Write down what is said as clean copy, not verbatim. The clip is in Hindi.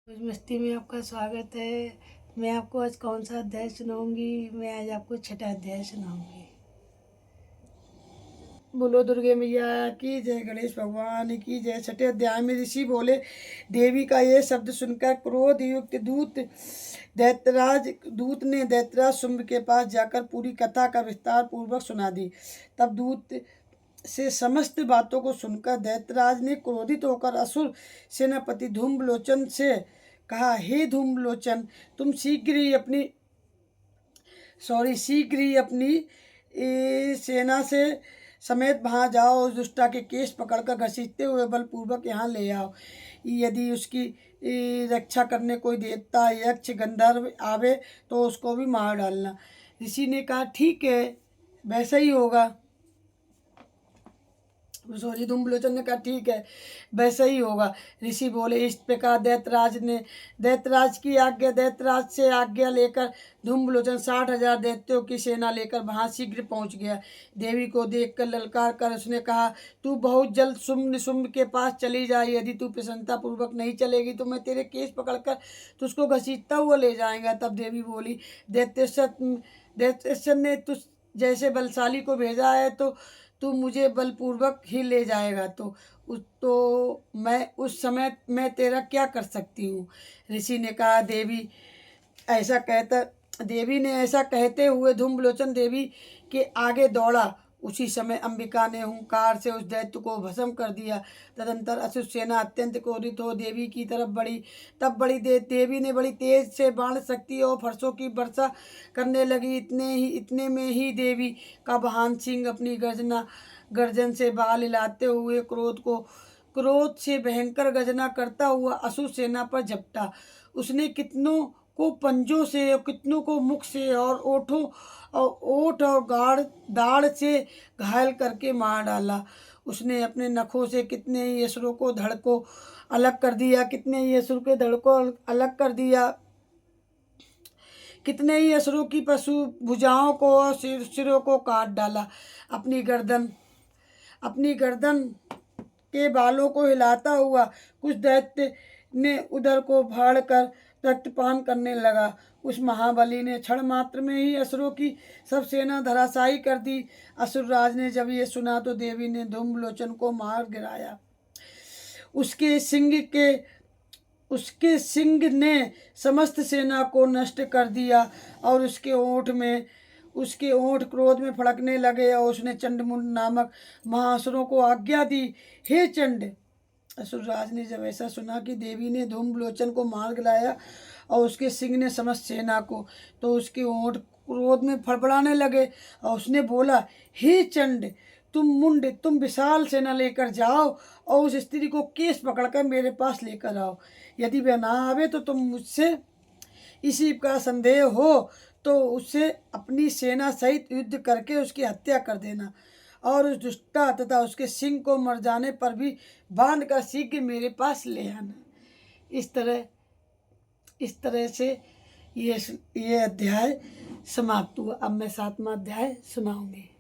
कुछ मस्ती में आपका स्वागत है। मैं आपको आज कौन सा अध्याय सुनाऊंगी? मैं आज आपको छठा अध्याय सुनाऊंगी। बोलो दुर्गे मैया की जय, गणेश भगवान की जय। छठे अध्याय में ऋषि बोले, देवी का ये शब्द सुनकर क्रोध युक्त दूत ने दैत्यराज शुंभ के पास जाकर पूरी कथा का विस्तार पूर्वक सुना दी। तब दूत से समस्त बातों को सुनकर दैत्यराज ने क्रोधित होकर असुर सेनापति धूम्रलोचन से कहा, हे धूम्रलोचन, तुम शीघ्र ही अपनी सेना से समेत वहाँ जाओ, उस दुष्टा के केश पकड़कर घसीटते हुए बलपूर्वक यहाँ ले आओ। यदि उसकी रक्षा करने कोई देवता, यक्ष, गंधर्व आवे तो उसको भी मार डालना। ऋषि ने कहा, ठीक है, वैसा ही होगा। धूम्रलोचन ने कहा, ठीक है, वैसा ही होगा। ऋषि बोले, इस प्रकार दैत्यराज से आज्ञा लेकर धूम्रलोचन 60,000 दैत्यों की सेना लेकर वहां शीघ्र पहुंच गया। देवी को देखकर ललकार कर उसने कहा, तू बहुत जल्द शुंभ के पास चली जा। यदि तू प्रसन्नता पूर्वक नहीं चलेगी तो मैं तेरे केस पकड़कर तुझको घसीटता हुआ ले जाएगा। तब देवी बोली, दैत्येश्वर ने तुझ जैसे बलशाली को भेजा है तो तू मुझे बलपूर्वक ही ले जाएगा, तो मैं उस समय मैं तेरा क्या कर सकती हूँ। ऋषि ने कहा, देवी ने ऐसा कहते हुए धूम्रलोचन देवी के आगे दौड़ा। उसी समय अंबिका ने हुंकार से उस दैत्य को भस्म कर दिया। तदंतर असुर सेना अत्यंत क्रोधित हो देवी की तरफ बढ़ी। तब देवी ने बड़ी तेज से बाण शक्ति और फरसों की वर्षा करने लगी। इतने में ही देवी का वाहन सिंह अपनी गर्जन से बाल हिलाते हुए क्रोध से भयंकर गर्जना करता हुआ असुर सेना पर झपटा। उसने कितनों को पंजों से और कितनों को मुख से और ओठ और दाढ़ से घायल करके मार डाला। उसने अपने नखों से कितने ही असुरों को धड़ को अलग कर दिया, कितने ही असुर के धड़ को अलग कर दिया, कितने ही असुरों की पशु भुजाओं को और सिरों को काट डाला। अपनी गर्दन के बालों को हिलाता हुआ कुछ दैत्य ने उधर को फाड़ कर रक्तपान करने लगा। उस महाबली ने क्षण मात्र में ही असुरों की सब सेना धराशायी कर दी। असुरराज ने जब ये सुना तो देवी ने धूम्रलोचन को मार गिराया। उसके सिंग ने समस्त सेना को नष्ट कर दिया और उसके ओठ क्रोध में फड़कने लगे और उसने चंडमुंड नामक महासुरों को आज्ञा दी, हे चंड। असुरराज ने जब ऐसा सुना कि देवी ने धूम्रलोचन को मार गिराया और उसके सिंह ने समस्त सेना को, तो उसके ओठ क्रोध में फड़फड़ाने लगे और उसने बोला, हे चंड, तुम विशाल सेना लेकर जाओ और उस स्त्री को केस पकड़कर मेरे पास लेकर आओ। यदि वह ना आवे तो तुम मुझसे इसी का संदेह हो तो उससे अपनी सेना सहित युद्ध करके उसकी हत्या कर देना और उस दुष्टा तथा उसके सिंह को मर जाने पर भी बांध कर शीघ्र मेरे पास ले आना। इस तरह से ये अध्याय समाप्त हुआ। अब मैं 7वां अध्याय सुनाऊंगी।